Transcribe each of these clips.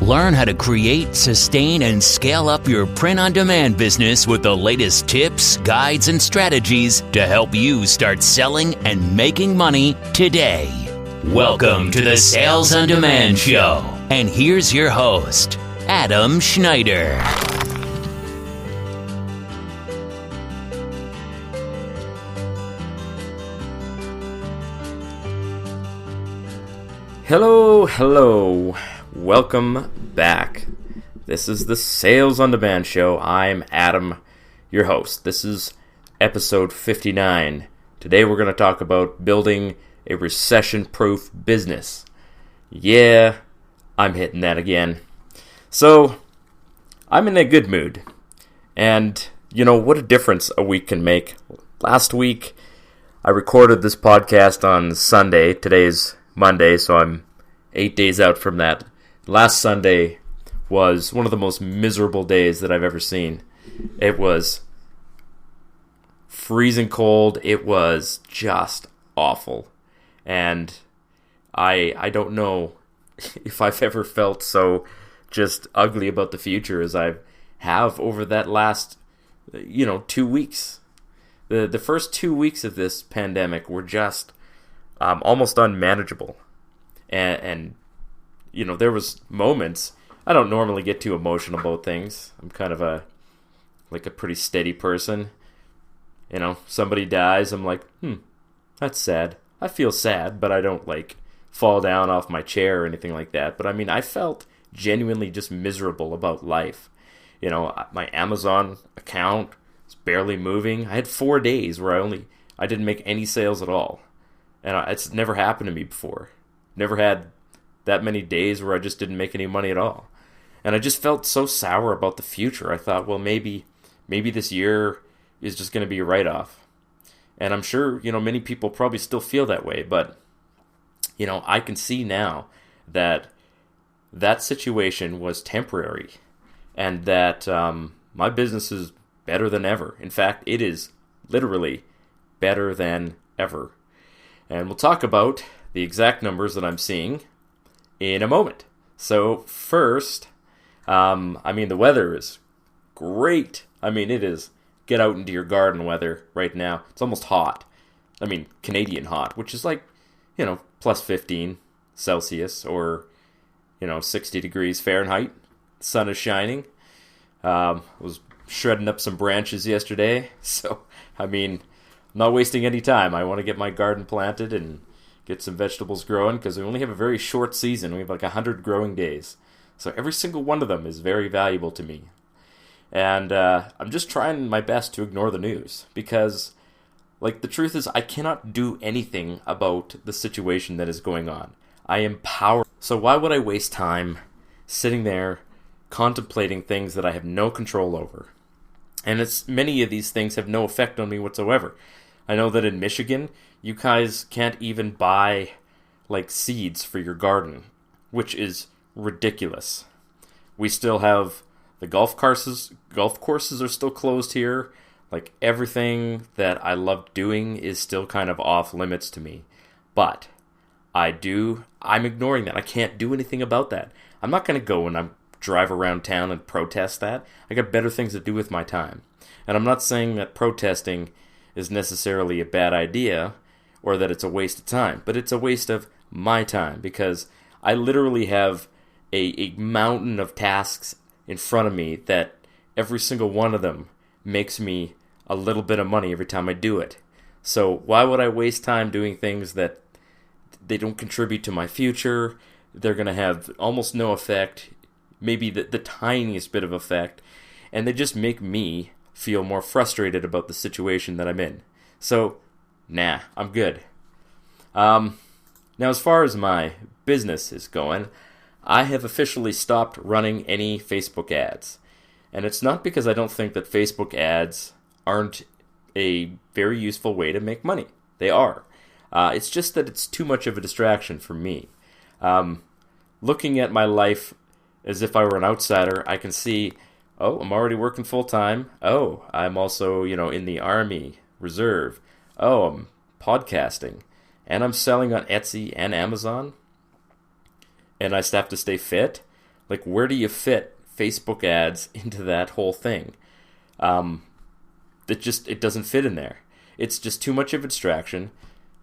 Learn how to create, sustain, and scale up your print-on-demand business with the latest tips, guides, and strategies to help you start selling and making money today. Welcome to the Sales on Demand Show. And here's your host, Adam Schneider. Hello. Welcome back. This is the Sales on Demand Show. I'm Adam, your host. This is episode 59. Today we're going to talk about building a recession-proof business. Yeah, I'm hitting that again. So, I'm in a good mood. And, you know, what a difference a week can make. Last week, I recorded this podcast on Sunday. Today's Monday, so I'm 8 days out from that. Last Sunday was one of the most miserable days that I've ever seen. It was freezing cold. It was just awful. And I don't know if I've ever felt so just ugly about the future as I have over that last, 2 weeks. The first 2 weeks of this pandemic were just almost unmanageable. And there was moments. I don't normally get too emotional about things. I'm kind of a pretty steady person. Somebody dies, I'm like, that's sad. I feel sad, but I don't fall down off my chair or anything like that. But I felt genuinely just miserable about life. My Amazon account was barely moving. I had 4 days where I didn't make any sales at all. And it's never happened to me before. Never had that many days where I just didn't make any money at all. And I just felt so sour about the future. I thought, well, maybe this year is just going to be a write-off. And I'm sure, many people probably still feel that way. But, I can see now that situation was temporary. And that my business is better than ever. In fact, it is literally better than ever. And we'll talk about the exact numbers that I'm seeing in a moment. So first, the weather is great. It is get out into your garden weather right now. It's almost hot. Canadian hot, which is plus 15 Celsius or, 60 degrees Fahrenheit. The sun is shining. Was shredding up some branches yesterday. So, I'm not wasting any time. I want to get my garden planted and get some vegetables growing because we only have a very short season. We have 100 growing days. So every single one of them is very valuable to me. And I'm just trying my best to ignore the news because, the truth is I cannot do anything about the situation that is going on. I am powerless. So why would I waste time sitting there contemplating things that I have no control over? And many of these things have no effect on me whatsoever. I know that in Michigan, you guys can't even buy seeds for your garden, which is ridiculous. We still have the golf courses are still closed here. Everything that I love doing is still kind of off limits to me. But I'm ignoring that. I can't do anything about that. I'm not going to go and drive around town and protest that. I got better things to do with my time. And I'm not saying that protesting is necessarily a bad idea or that it's a waste of time, but it's a waste of my time because I literally have a mountain of tasks in front of me that every single one of them makes me a little bit of money every time I do it. So why would I waste time doing things that they don't contribute to my future? They're going to have almost no effect, maybe the tiniest bit of effect, and they just make me feel more frustrated about the situation that I'm in. So, I'm good. Now, as far as my business is going, I have officially stopped running any Facebook ads. And it's not because I don't think that Facebook ads aren't a very useful way to make money. They are. It's just that it's too much of a distraction for me. Looking at my life as if I were an outsider, I can see, oh, I'm already working full-time. Oh, I'm also, in the Army, Reserve. Oh, I'm podcasting. And I'm selling on Etsy and Amazon. And I still have to stay fit. Like, where do you fit Facebook ads into that whole thing? It doesn't fit in there. It's just too much of a distraction.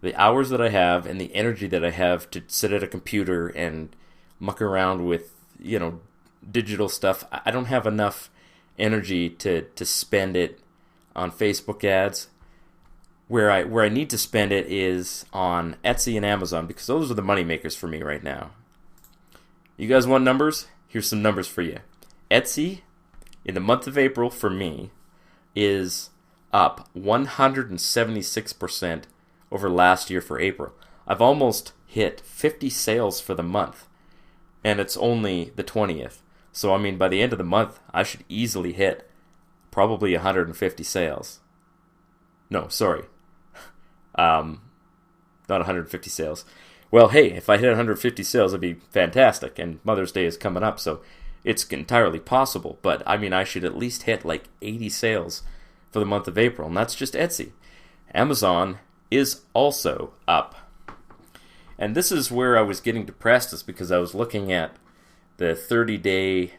The hours that I have and the energy that I have to sit at a computer and muck around with, digital stuff, I don't have enough energy to spend it on Facebook ads. Where I need to spend it is on Etsy and Amazon, because those are the money makers for me right now. You guys want numbers? Here's some numbers for you. Etsy, in the month of April for me, is up 176% over last year for April. I've almost hit 50 sales for the month, and it's only the 20th. So, by the end of the month, I should easily hit probably 150 sales. No, sorry. Not 150 sales. Well, hey, if I hit 150 sales, it'd be fantastic, and Mother's Day is coming up, so it's entirely possible. But, I should at least hit like 80 sales for the month of April, and that's just Etsy. Amazon is also up. And this is where I was getting depressed, is because I was looking at the 30-day...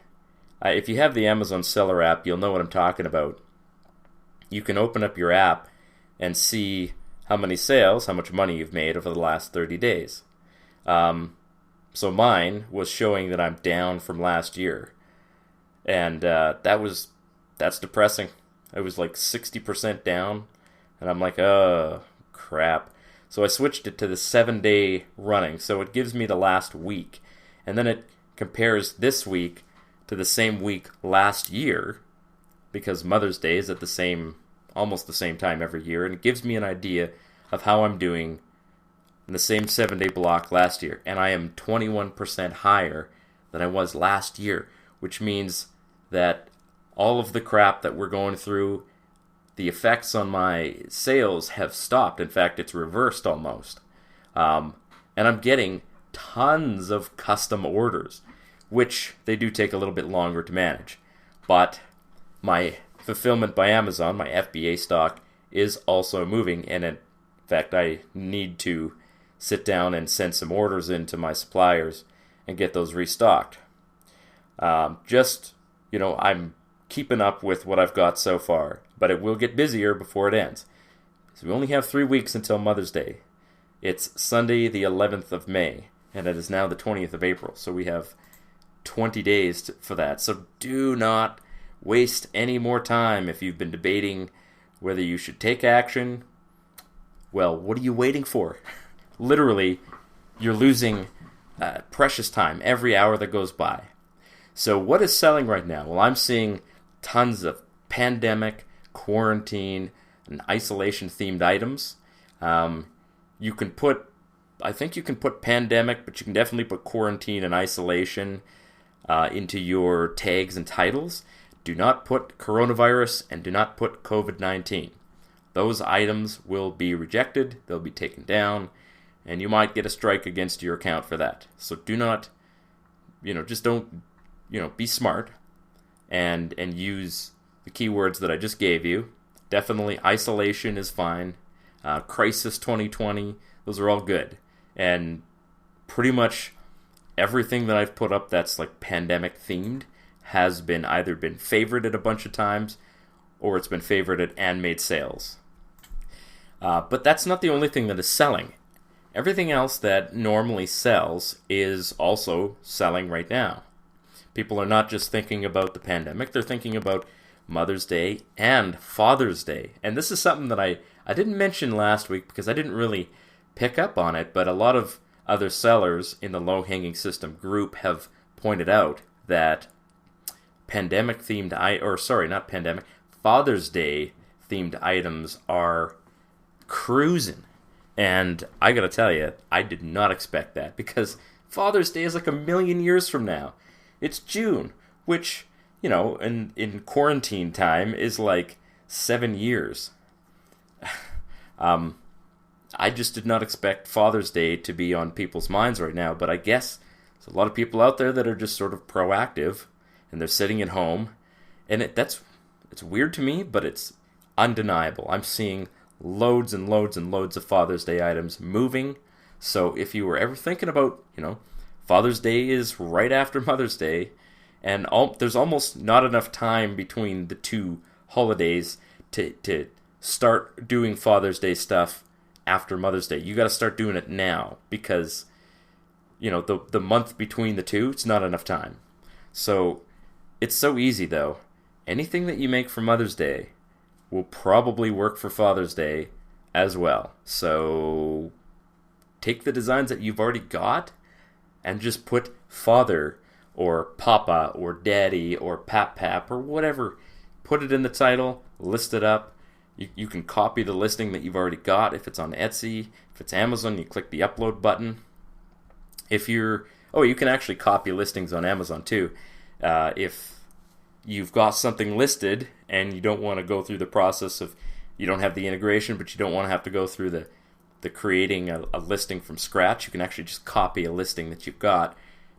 if you have the Amazon Seller app, you'll know what I'm talking about. You can open up your app and see how many sales, how much money you've made over the last 30 days. So mine was showing that I'm down from last year. And that's depressing. It was like 60% down. And I'm like, oh, crap. So I switched it to the 7-day running. So it gives me the last week. And then it compares this week to the same week last year, because Mother's Day is at almost the same time every year, and it gives me an idea of how I'm doing in the same 7-day block last year, and I am 21% higher than I was last year, which means that all of the crap that we're going through, the effects on my sales have stopped. In fact, it's reversed almost. And I'm getting tons of custom orders, which they do take a little bit longer to manage. But my fulfillment by Amazon, my FBA stock, is also moving, and in fact, I need to sit down and send some orders into my suppliers and get those restocked. I'm keeping up with what I've got so far, but it will get busier before it ends. So we only have 3 weeks until Mother's Day. It's Sunday the 11th of May, and it is now the 20th of April, so we have 20 days for that. So do not waste any more time. If you've been debating whether you should take action, well, what are you waiting for? Literally, you're losing precious time every hour that goes by. So what is selling right now? Well, I'm seeing tons of pandemic, quarantine, and isolation-themed items. You can put pandemic, but you can definitely put quarantine and isolation into your tags and titles. Do not put coronavirus and do not put COVID-19. Those items will be rejected, they'll be taken down, and you might get a strike against your account for that. So do not, just don't, be smart and use the keywords that I just gave you. Definitely isolation is fine. Crisis 2020, those are all good. And pretty much everything that I've put up that's like pandemic themed has been either been favorited a bunch of times, or it's been favorited and made sales. But that's not the only thing that is selling. Everything else that normally sells is also selling right now. People are not just thinking about the pandemic, they're thinking about Mother's Day and Father's Day. And this is something that I didn't mention last week because I didn't really pick up on it, but a lot of other sellers in the low-hanging system group have pointed out that Father's Day themed items are cruising. And I gotta tell you, I did not expect that, because Father's Day is like 1,000,000 years from now. It's June, which, in quarantine time is like 7 years. I just did not expect Father's Day to be on people's minds right now, but I guess there's a lot of people out there that are just sort of proactive, and they're sitting at home, and it's weird to me, but it's undeniable. I'm seeing loads and loads and loads of Father's Day items moving, so if you were ever thinking about, Father's Day is right after Mother's Day, and there's almost not enough time between the two holidays to start doing Father's Day stuff after Mother's Day. You got to start doing it now because, the month between the two, it's not enough time. So it's so easy, though. Anything that you make for Mother's Day will probably work for Father's Day as well. So take the designs that you've already got and just put Father or Papa or Daddy or Pap or whatever. Put it in the title, list it up. You can copy the listing that you've already got. If it's on Etsy, if it's Amazon, you click the upload button. You can actually copy listings on Amazon too. If you've got something listed and you don't want to go through the process of, you don't have the integration, but you don't want to have to go through the creating a listing from scratch, you can actually just copy a listing that you've got,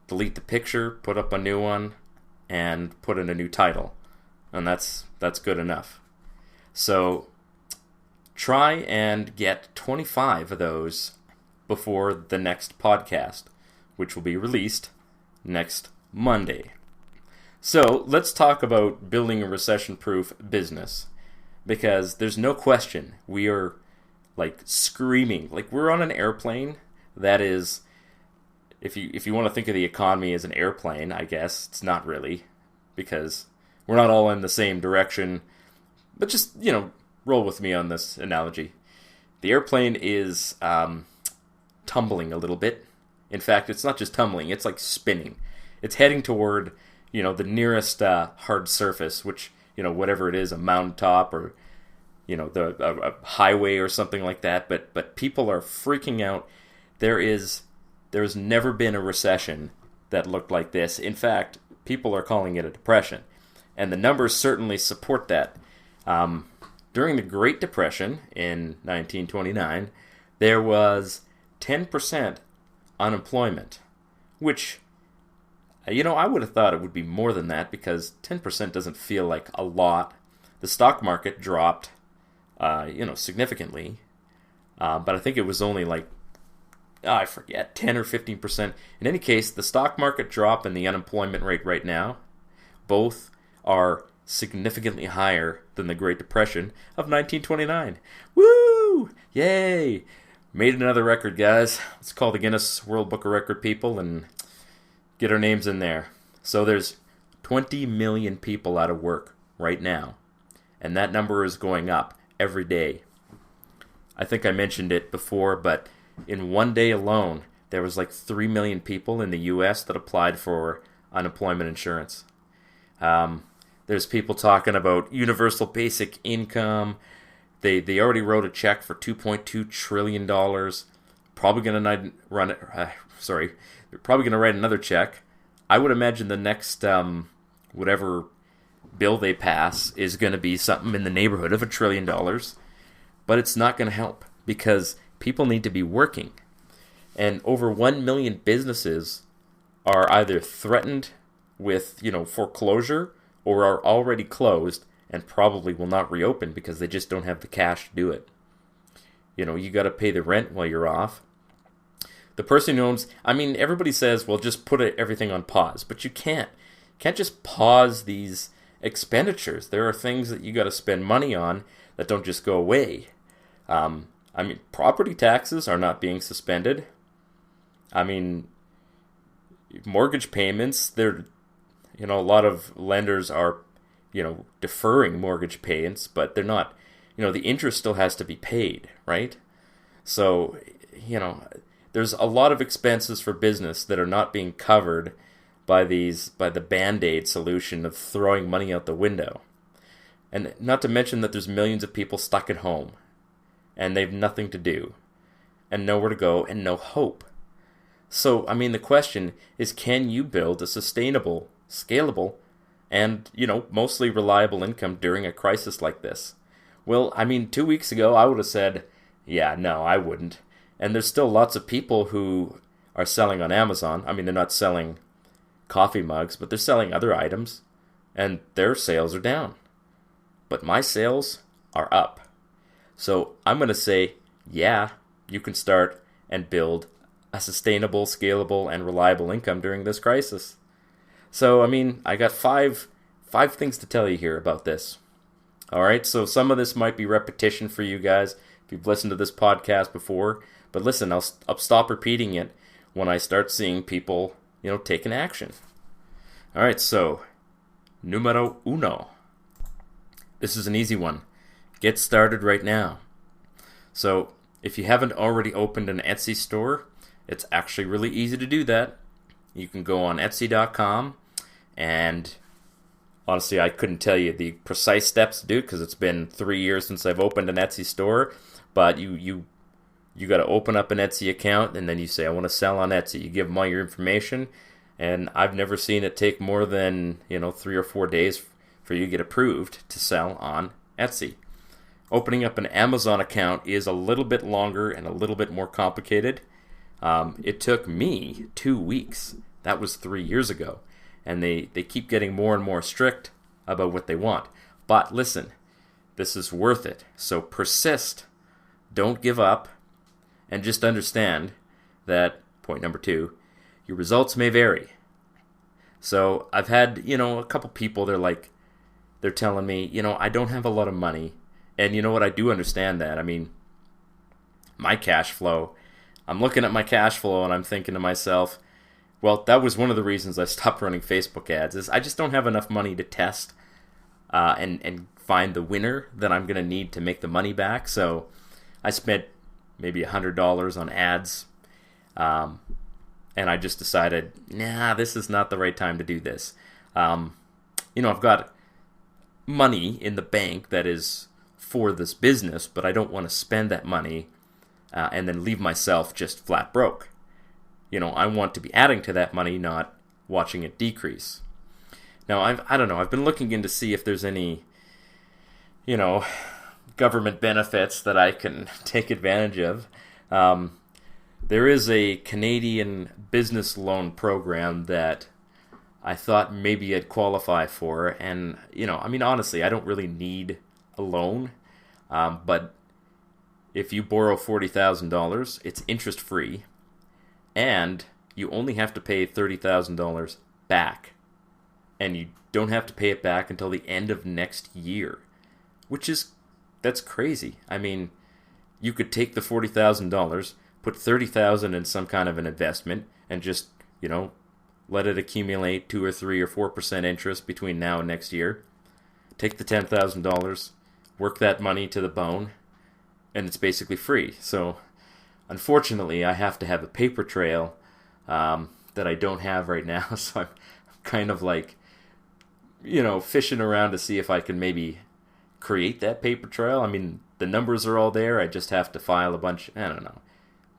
delete the picture, put up a new one, and put in a new title. And that's good enough. So try and get 25 of those before the next podcast, which will be released next Monday. So let's talk about building a recession-proof business, because there's no question we are screaming, we're on an airplane that is, if you want to think of the economy as an airplane, I guess it's not really, because we're not all in the same direction. But just, roll with me on this analogy. The airplane is tumbling a little bit. In fact, it's not just tumbling, it's spinning. It's heading toward, the nearest hard surface, which, whatever it is, a mountaintop or, a highway or something like that. But people are freaking out. There's never been a recession that looked like this. In fact, people are calling it a depression. And the numbers certainly support that. During the Great Depression in 1929, there was 10% unemployment, which, I would have thought it would be more than that, because 10% doesn't feel like a lot. The stock market dropped, significantly, but I think it was only I forget, 10 or 15%. In any case, the stock market drop and the unemployment rate right now, both are significantly higher than the Great Depression of 1929. Woo! Yay! Made another record, guys. Let's call the Guinness World Book of Record people and get our names in there. So there's 20 million people out of work right now, and that number is going up every day. I think I mentioned it before, but in one day alone, there was 3 million people in the U.S. that applied for unemployment insurance. There's people talking about universal basic income. They already wrote a check for $2.2 trillion. Probably going to run it. They're probably going to write another check. I would imagine the next whatever bill they pass is going to be something in the neighborhood of $1 trillion. But it's not going to help, because people need to be working. And over 1 million businesses are either threatened with, foreclosure, or are already closed and probably will not reopen because they just don't have the cash to do it. You got to pay the rent while you're off. The person who owns, everybody says, well, just put everything on pause, but you can't. You can't just pause these expenditures. There are things that you got to spend money on that don't just go away. Property taxes are not being suspended. Mortgage payments, they're, a lot of lenders are, deferring mortgage payments, but they're not, the interest still has to be paid, right? So, there's a lot of expenses for business that are not being covered by the Band-Aid solution of throwing money out the window. And not to mention that there's millions of people stuck at home, and they've nothing to do, and nowhere to go, and no hope. So, the question is, can you build a sustainable, scalable, and, mostly reliable income during a crisis like this? Well, 2 weeks ago, I would have said, yeah, no, I wouldn't. And there's still lots of people who are selling on Amazon. They're not selling coffee mugs, but they're selling other items, and their sales are down. But my sales are up. So I'm going to say, yeah, you can start and build a sustainable, scalable, and reliable income during this crisis. So, I mean, I got five things to tell you here about this. All right, so some of this might be repetition for you guys if you've listened to this podcast before. But listen, I'll stop repeating it when I start seeing people, taking action. All right, so numero uno. This is an easy one. Get started right now. So, if you haven't already opened an Etsy store, it's actually really easy to do that. You can go on Etsy.com, and honestly, I couldn't tell you the precise steps to do because it's been 3 years since I've opened an Etsy store. But you got to open up an Etsy account, and then you say, I want to sell on Etsy. You give them all your information, and I've never seen it take more than 3 or 4 days for you to get approved to sell on Etsy. Opening up an Amazon account is a little bit longer and a little bit more complicated. It took me 2 weeks. That was 3 years ago. And they keep getting more and more strict about what they want. But listen, this is worth it. So persist. Don't give up. And just understand that, point number 2, your results may vary. So I've had, a couple people, they're telling me, I don't have a lot of money. And you know what, I do understand that. I mean, my cash flow, I'm looking at my cash flow and I'm thinking to myself, well, that was one of the reasons I stopped running Facebook ads, is I just don't have enough money to test and find the winner that I'm going to need to make the money back. So I spent maybe $100 on ads, and I just decided, this is not the right time to do this. I've got money in the bank that is for this business, but I don't want to spend that money and then leave myself just flat broke. I want to be adding to that money, not watching it decrease. Now, I don't know. I've been looking in to see if there's any, government benefits that I can take advantage of. There is a Canadian business loan program that I thought maybe I'd qualify for. And, honestly, I don't really need a loan. But if you borrow $40,000, it's interest-free. And you only have to pay $30,000 back. And you don't have to pay it back until the end of next year. That's crazy. I mean, you could take the $40,000, put $30,000 in some kind of an investment, and just, let it accumulate 2 or 3 or 4% interest between now and next year. Take the $10,000, work that money to the bone, and it's basically free. So, unfortunately, I have to have a paper trail that I don't have right now. So I'm kind of fishing around to see if I can maybe create that paper trail. I mean, the numbers are all there. I just have to file a bunch. I don't know.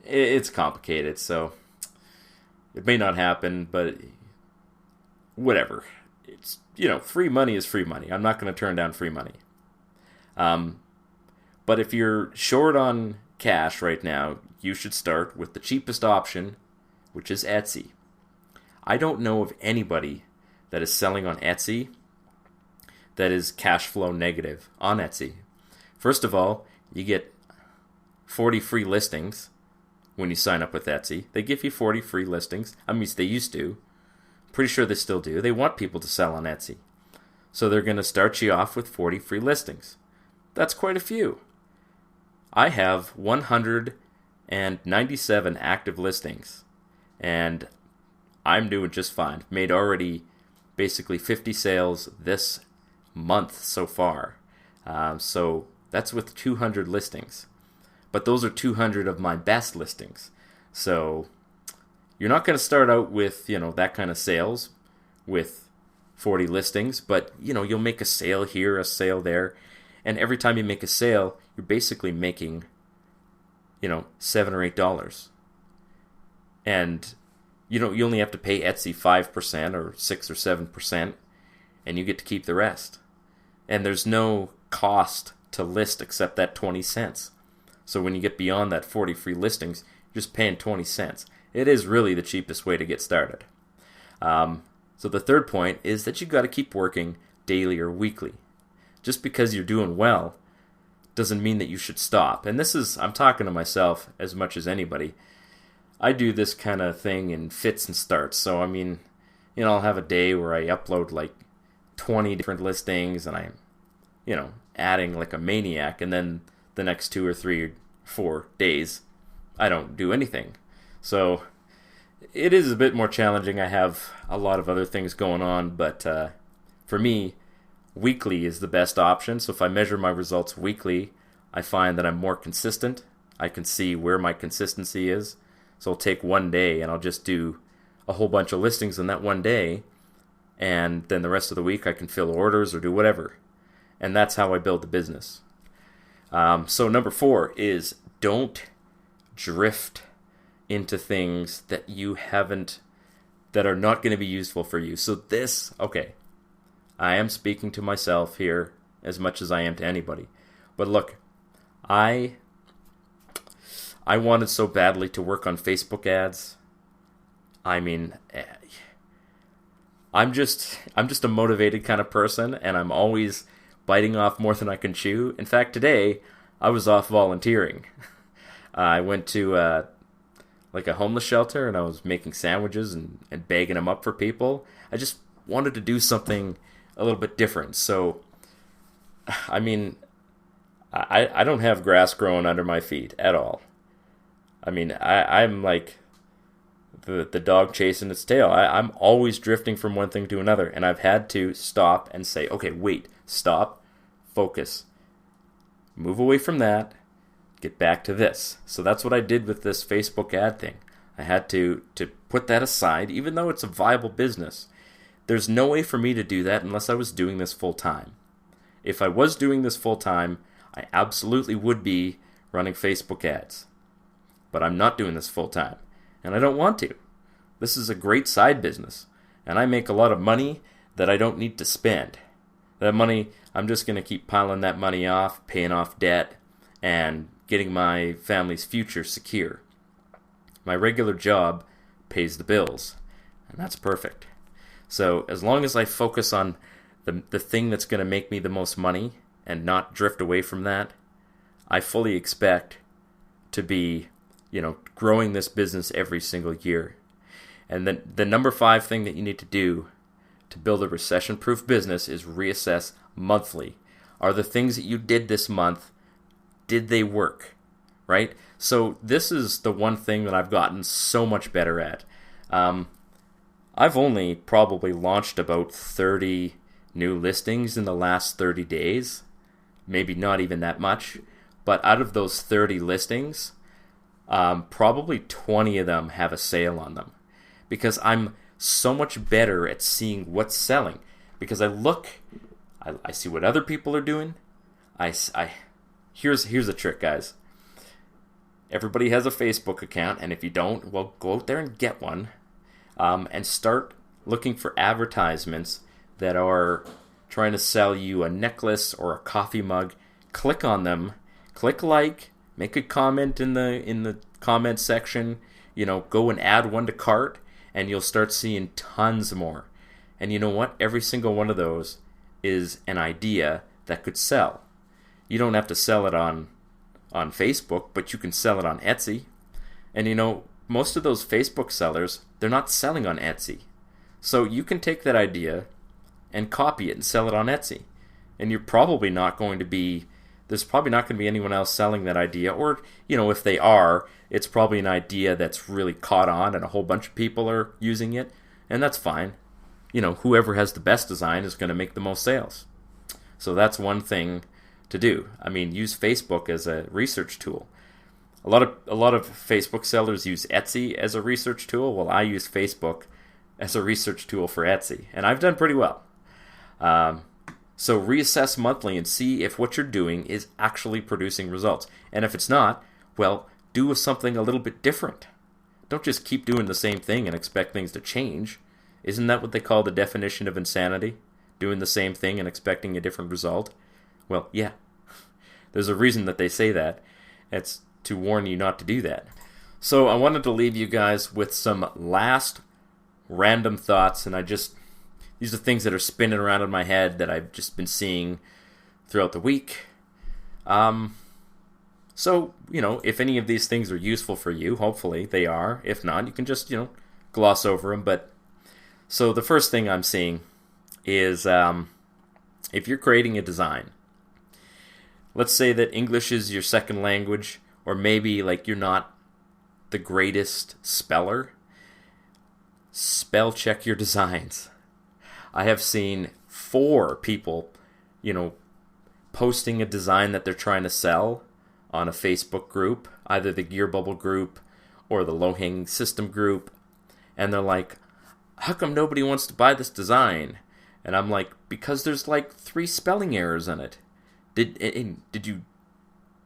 It's complicated, so it may not happen, but whatever. It's, free money is free money. I'm not going to turn down free money. But if you're short on cash right now, you should start with the cheapest option, which is Etsy. I don't know of anybody that is selling on Etsy that is cash flow negative on Etsy. First of all, you get 40 free listings when you sign up with Etsy. They give you 40 free listings. I mean, they used to. Pretty sure they still do. They want people to sell on Etsy. So they're going to start you off with 40 free listings. That's quite a few. I have 197 active listings, and I'm doing just fine. Made already basically 50 sales this month so far. So that's with 200 listings. But those are 200 of my best listings. So you're not going to start out with, that kind of sales with 40 listings, but, you'll make a sale here, a sale there. And every time you make a sale, you're basically making, $7 or $8. And, you only have to pay Etsy 5% or 6 or 7%, and you get to keep the rest. And there's no cost to list except that 20 cents. So when you get beyond that 40 free listings, you're just paying 20 cents. It is really the cheapest way to get started. So the third point is that you've got to keep working daily or weekly. Just because you're doing well doesn't mean that you should stop. And I'm talking to myself as much as anybody. I do this kind of thing in fits and starts. So, I mean, I'll have a day where I upload like 20 different listings and I'm, adding like a maniac. And then the next 2 or 3 or 4 days, I don't do anything. So it is a bit more challenging. I have a lot of other things going on, but for me, weekly is the best option. So if I measure my results weekly, I find that I'm more consistent. I can see where my consistency is. So I'll take one day and I'll just do a whole bunch of listings in that one day, and then the rest of the week I can fill orders or do whatever. And that's how I build the business. So number 4 is don't drift into things that that are not going to be useful for you. So I am speaking to myself here as much as I am to anybody. But look, I wanted so badly to work on Facebook ads. I mean, I'm just a motivated kind of person, and I'm always biting off more than I can chew. In fact, today I was off volunteering. I went to like a homeless shelter, and I was making sandwiches and bagging them up for people. I just wanted to do something a little bit different. So, I mean, I don't have grass growing under my feet at all. I mean, I'm like the dog chasing its tail. I'm always drifting from one thing to another, and I've had to stop and say, okay, wait, stop, focus, move away from that, get back to this. So that's what I did with this Facebook ad thing. I had to put that aside, even though it's a viable business. There's no way for me to do that unless I was doing this full time. If I was doing this full time, I absolutely would be running Facebook ads. But I'm not doing this full time, and I don't want to. This is a great side business, and I make a lot of money that I don't need to spend. That money, I'm just going to keep piling that money off, paying off debt, and getting my family's future secure. My regular job pays the bills, and that's perfect. So as long as I focus on the thing that's going to make me the most money and not drift away from that, I fully expect to be, growing this business every single year. And then the number 5 thing that you need to do to build a recession-proof business is reassess monthly. Are the things that you did this month, did they work? Right? So this is the one thing that I've gotten so much better at. I've only probably launched about 30 new listings in the last 30 days. Maybe not even that much. But out of those 30 listings, probably 20 of them have a sale on them. Because I'm so much better at seeing what's selling. Because I see what other people are doing. Here's the trick, guys. Everybody has a Facebook account, and if you don't, well, go out there and get one. And start looking for advertisements that are trying to sell you a necklace or a coffee mug. Click on them. Click like. Make a comment in the comment section. Go and add one to cart, and you'll start seeing tons more. And you know what? Every single one of those is an idea that could sell. You don't have to sell it on Facebook, but you can sell it on Etsy. And most of those Facebook sellers, they're not selling on Etsy. So you can take that idea and copy it and sell it on Etsy. And there's probably not going to be anyone else selling that idea. Or, if they are, it's probably an idea that's really caught on and a whole bunch of people are using it. And that's fine. Whoever has the best design is going to make the most sales. So that's one thing to do. I mean, use Facebook as a research tool. A lot of Facebook sellers use Etsy as a research tool. Well, I use Facebook as a research tool for Etsy, and I've done pretty well. So reassess monthly and see if what you're doing is actually producing results. And if it's not, well, do something a little bit different. Don't just keep doing the same thing and expect things to change. Isn't that what they call the definition of insanity? Doing the same thing and expecting a different result? Well, yeah. There's a reason that they say that. It's to warn you not to do that. So I wanted to leave you guys with some last random thoughts, and these are things that are spinning around in my head that I've just been seeing throughout the week. So, if any of these things are useful for you, hopefully they are. If not, you can just, gloss over them. But so the first thing I'm seeing is if you're creating a design, let's say that English is your second language, or maybe like you're not the greatest speller, spell check your designs. I have seen 4 people, posting a design that they're trying to sell on a Facebook group, either the Gear Bubble group or the Low Hanging System group, and they're like, how come nobody wants to buy this design? And I'm like, because there's like 3 spelling errors in it. Did you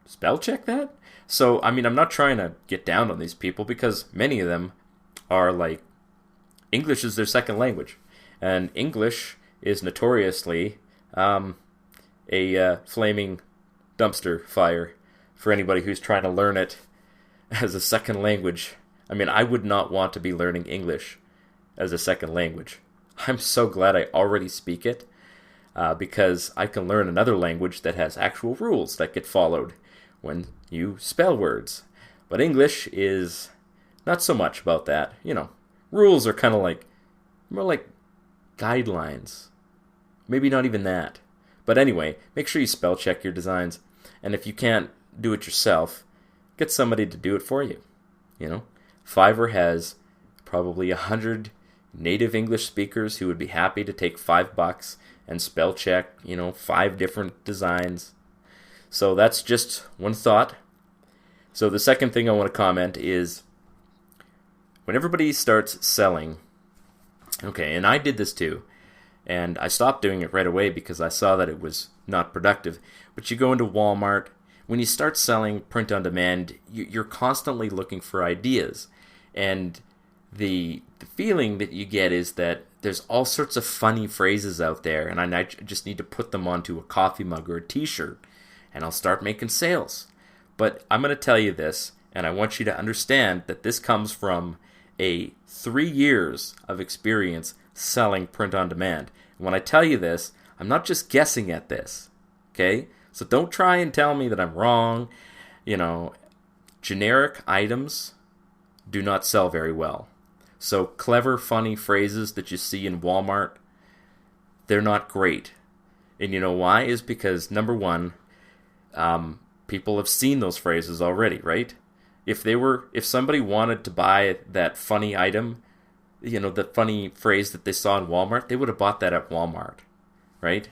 spell check that? So, I'm not trying to get down on these people, because many of them are like, English is their second language. And English is notoriously a flaming dumpster fire for anybody who's trying to learn it as a second language. I would not want to be learning English as a second language. I'm so glad I already speak it, because I can learn another language that has actual rules that get followed when you spell words. But English is not so much about that. Rules are kind of like, more like guidelines. Maybe not even that. But anyway, make sure you spell check your designs. And if you can't do it yourself, get somebody to do it for you. Fiverr has probably 100 native English speakers who would be happy to take $5 and spell check, 5 different designs. So that's just one thought. So the second thing I want to comment is, when everybody starts selling, okay, and I did this too, and I stopped doing it right away because I saw that it was not productive. But you go into Walmart, when you start selling print on demand, you're constantly looking for ideas. And the feeling that you get is that there's all sorts of funny phrases out there, and I just need to put them onto a coffee mug or a t-shirt, and I'll start making sales. But I'm going to tell you this, and I want you to understand that this comes from a 3 years of experience selling print on demand. And when I tell you this, I'm not just guessing at this, okay? So don't try and tell me that I'm wrong. Generic items do not sell very well. So clever, funny phrases that you see in Walmart, they're not great. And you know why? Is because, number one, people have seen those phrases already, right? If somebody wanted to buy that funny item, the funny phrase that they saw in Walmart, they would have bought that at Walmart, right?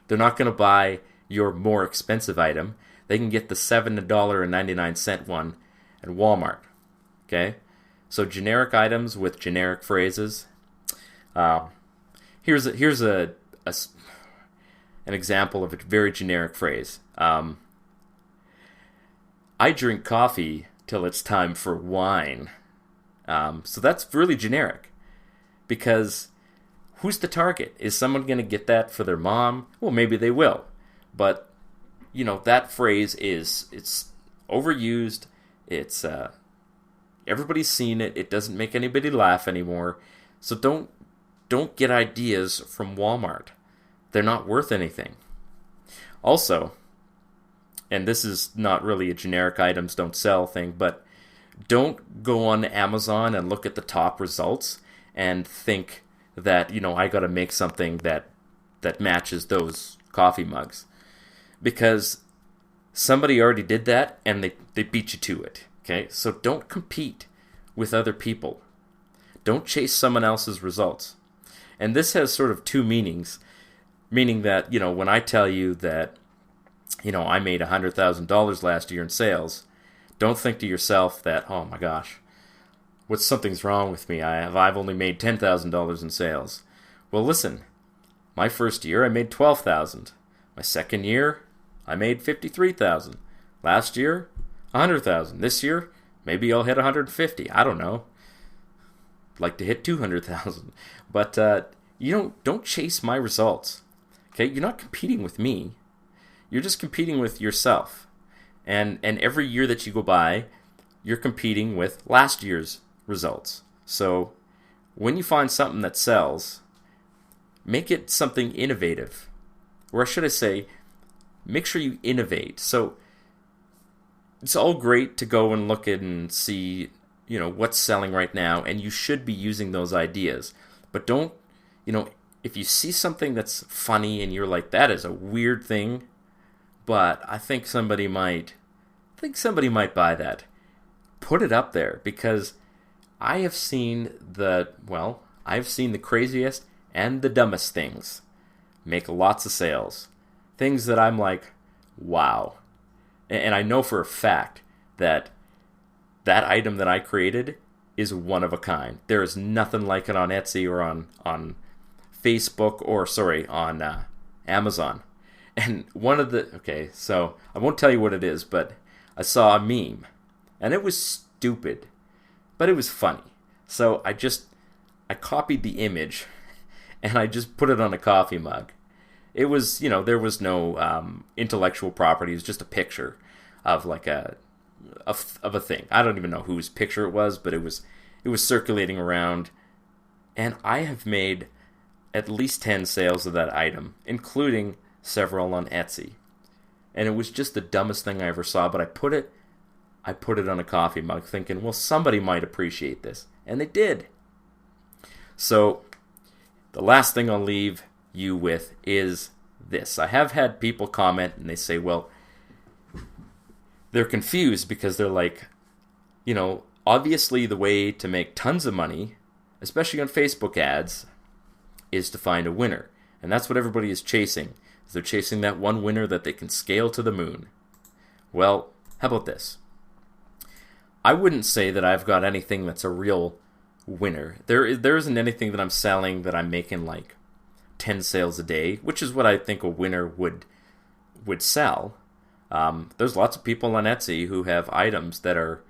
They're not going to buy your more expensive item. They can get the $7.99 one at Walmart, okay? So generic items with generic phrases. Here's an example of a very generic phrase. I drink coffee till it's time for wine. So that's really generic, because who's the target? Is someone going to get that for their mom? Well, maybe they will, but that phrase it's overused. It's everybody's seen it. It doesn't make anybody laugh anymore. So don't get ideas from Walmart. They're not worth anything. Also, and this is not really a generic items don't sell thing, but don't go on Amazon and look at the top results and think that, I got to make something that matches those coffee mugs. Because somebody already did that and they beat you to it. Okay? So don't compete with other people. Don't chase someone else's results. And this has sort of 2 meanings. Meaning that, when I tell you that, I made $100,000 last year in sales, don't think to yourself that, oh my gosh, something's wrong with me. I've only made $10,000 in sales. Well, listen, my first year I made $12,000. My second year I made $53,000. Last year, $100,000. This year, maybe I'll hit $150,000. I don't know. I'd like to hit $200,000. But don't chase my results. Okay, you're not competing with me. You're just competing with yourself. And every year that you go by, you're competing with last year's results. So when you find something that sells, make it something innovative. Or should I say, make sure you innovate. So it's all great to go and look at and see, what's selling right now, and you should be using those ideas. But don't, if you see something that's funny and you're like, that is a weird thing, but I think somebody might buy that. Put it up there, because I've seen the craziest and the dumbest things make lots of sales. Things that I'm like, wow. And I know for a fact that item that I created is one of a kind. There is nothing like it on Etsy or on Facebook on Amazon. And so I won't tell you what it is, but I saw a meme, and it was stupid, but it was funny. So I copied the image, and I just put it on a coffee mug. It was, there was no intellectual property. It was just a picture of like of a thing. I don't even know whose picture it was, but it was circulating around, and I have made at least 10 sales of that item, including several on Etsy. And it was just the dumbest thing I ever saw, but I put it on a coffee mug thinking, well, somebody might appreciate this. And they did. So the last thing I'll leave you with is this. I have had people comment and they say, well, they're confused because they're like, obviously the way to make tons of money, especially on Facebook ads, is to find a winner. And that's what everybody is chasing. They're chasing that one winner that they can scale to the moon. Well, how about this? I wouldn't say that I've got anything that's a real winner. There isn't anything that I'm selling that I'm making like 10 sales a day, which is what I think a winner would sell. There's lots of people on Etsy who have items that are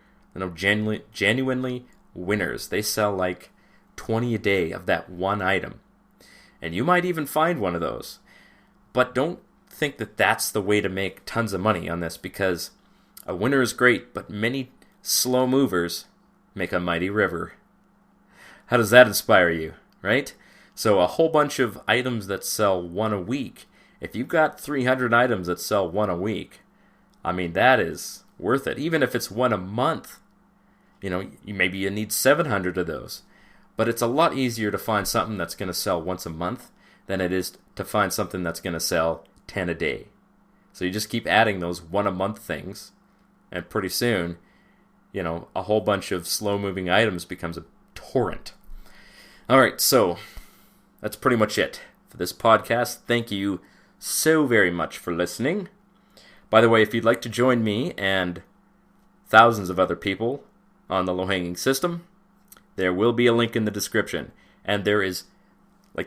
genuinely winners. They sell like 20 a day of that one item. And you might even find one of those. But don't think that that's the way to make tons of money on this, because a winner is great, but many slow movers make a mighty river. How does that inspire you, right? So a whole bunch of items that sell one a week. If you've got 300 items that sell one a week, I mean, that is worth it. Even if it's one a month, maybe you need 700 of those. But it's a lot easier to find something that's going to sell once a month than it is to find something that's going to sell 10 a day. So you just keep adding those one a month things, and pretty soon, a whole bunch of slow-moving items becomes a torrent. All right, so that's pretty much it for this podcast. Thank you so very much for listening. By the way, if you'd like to join me and thousands of other people on the low-hanging system, there will be a link in the description. And there is,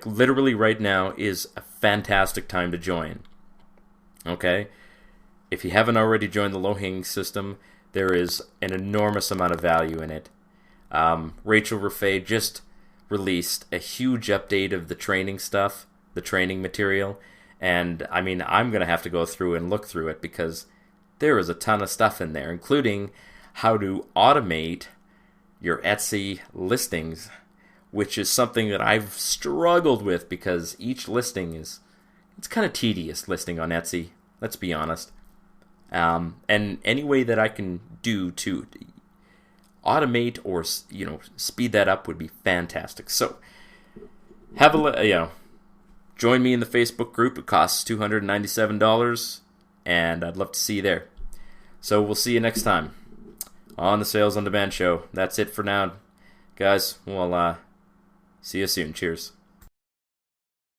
literally right now is a fantastic time to join. Okay? If you haven't already joined the low-hanging system, there is an enormous amount of value in it. Rachel Raffay just released a huge update of the training stuff, the training material, and I'm going to have to go through and look through it, because there is a ton of stuff in there, including how to automate your Etsy listings, which is something that I've struggled with, because each listing it's kind of tedious listing on Etsy, let's be honest. And any way that I can do to automate or speed that up would be fantastic. So join me in the Facebook group. It costs $297, and I'd love to see you there. So we'll see you next time on the Sales on Demand show. That's it for now, guys. We'll see you soon. Cheers.